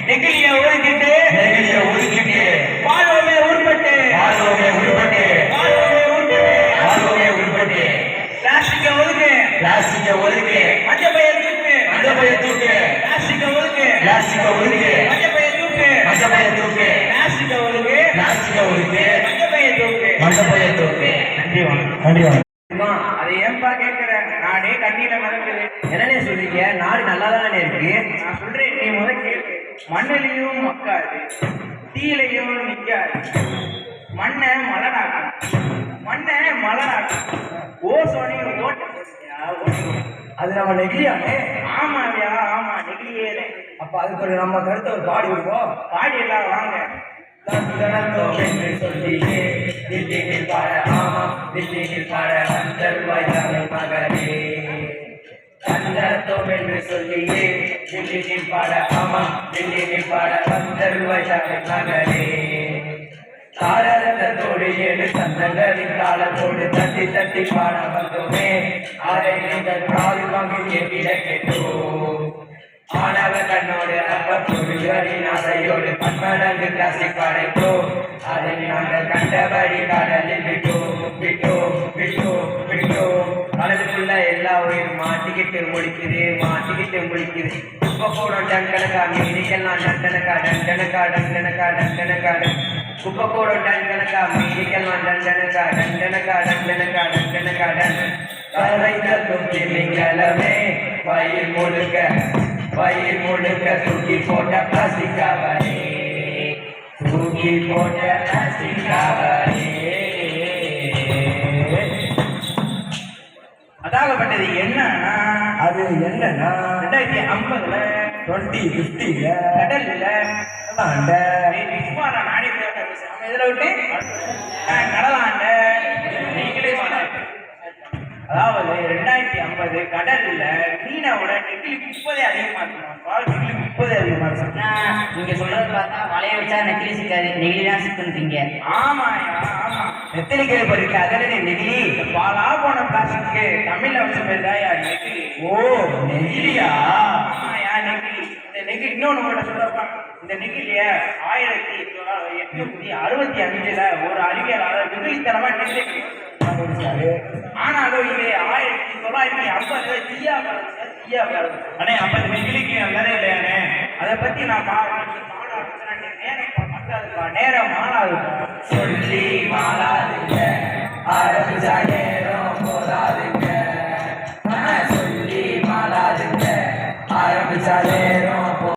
நெகிழிய ஒதுக்கிட்டு வாழ்வோமே உருப்பட்டு பிளாஸ்டிக்க ஒதுக்கு மஞ்ச பைய தூக்கு பிளாஸ்டிக்க ஒதுக்கு மஞ்ச பைய தூக்கு பிளாஸ்டிக்க ஒதுக்கு மஞ்ச பைய தூக்கு நன்றி அதை ஏன்பா கேட்கிற? நாடே கண்ணீர மறக்குது. என்னன்னே சொல்றீங்க? நாடு நல்லா தானே இருக்கு. நான் சொல்றேன், நீ முதல் கேளு. மண்ணிலையும் மக்காது, தீயிலையும் நிக்காது. மண்ணை மலராக்கும், ஓசோனையும் ஓட்ட. அது நம்ம நெகிழியாமே. ஆமாவியா, ஆமா நெகிழியே. அப்ப அதுக்கு ஒரு நம்ம கருத்தை ஒரு பாடி விடுவோம். பாடி எல்லாம் வாங்க. சொல்லியே தில்லியில் பாட, ஆமா தில்லியில் பாட அந்தர்வாய் தமிழ் மகனே. கண்டத்தோம் என்று சொல்லியே தில்லியில் பாட, ஆமா தில்லியில் பாட அந்தர்வாய் தமிழ் மகனே. தாரதத்தோடு 7 சந்தங்களின் காலத்தோடு தட்டி தட்டி பாட வந்தோமே. அதை நீங்கள் காது வாங்கி கேட்டிட கேட்டோம். ஆணவ கண்ணோடு அப்ப பொருள்களின் ஆசையோடு பன்மடங்கு கிளாசிக் படைத்தோம். அதை நாங்கள் கண்டபடி கடலில் விட்டோம். கடலுக்குள்ள எல்லா உயிரும் மாட்டிக்கிட்டு முடிக்குது. குப்பை கூட டன்கணக்கா, மீனிக்கெல்லாம் டன்கணக்கா. குப்பை கூட டன்கணக்கா, மீனிக்கெல்லாம் டன்கணக்கா. திமிங்கலமே வயிர் முழுக்க தூக்கி போட்ட பிளாஸ்டிக்காவனே. அதாகப்பட்டது என்னன்னா, அது என்னன்னா 2050 2050 கடல்ல நானே இதுல விட்டு கடலாண்ட நீங்களே அதாவது 2050 கடல்ல மீனோட நெகிழி 30 அதிகமா இருக்கும். நீங்க சொல்றது பார்த்தா வலைய வச்சா நெகிழி சிக்காது, நெகிழி தான் சிக்குன்றீங்க. ஆமாயா, ஆமா. எத்தனை கேள்விப்பட்டிருக்கு? அதே நெகிழி. பாலா போன பிளாஸ்டிக்கு தமிழ்ல வச்ச பேர் தாயா நெகிழி. ஓ நெகிழியா? ஆமாயா நெகிழி. இந்த நெகிழி இன்னொன்னு கூட சொல்றப்பா, இந்த நெகிழிய 1865 ஒரு அறிவியலாளர் நெகிழித்தனமா நெகிழி. ஆனாலும் இது 1950 தீயா அண்ணே 50 நெகிழிக்கு நல்லதே இல்லையானே. அதை பத்தி நான் நேரம் மாறாதுப்பா. சொல்லி மாறா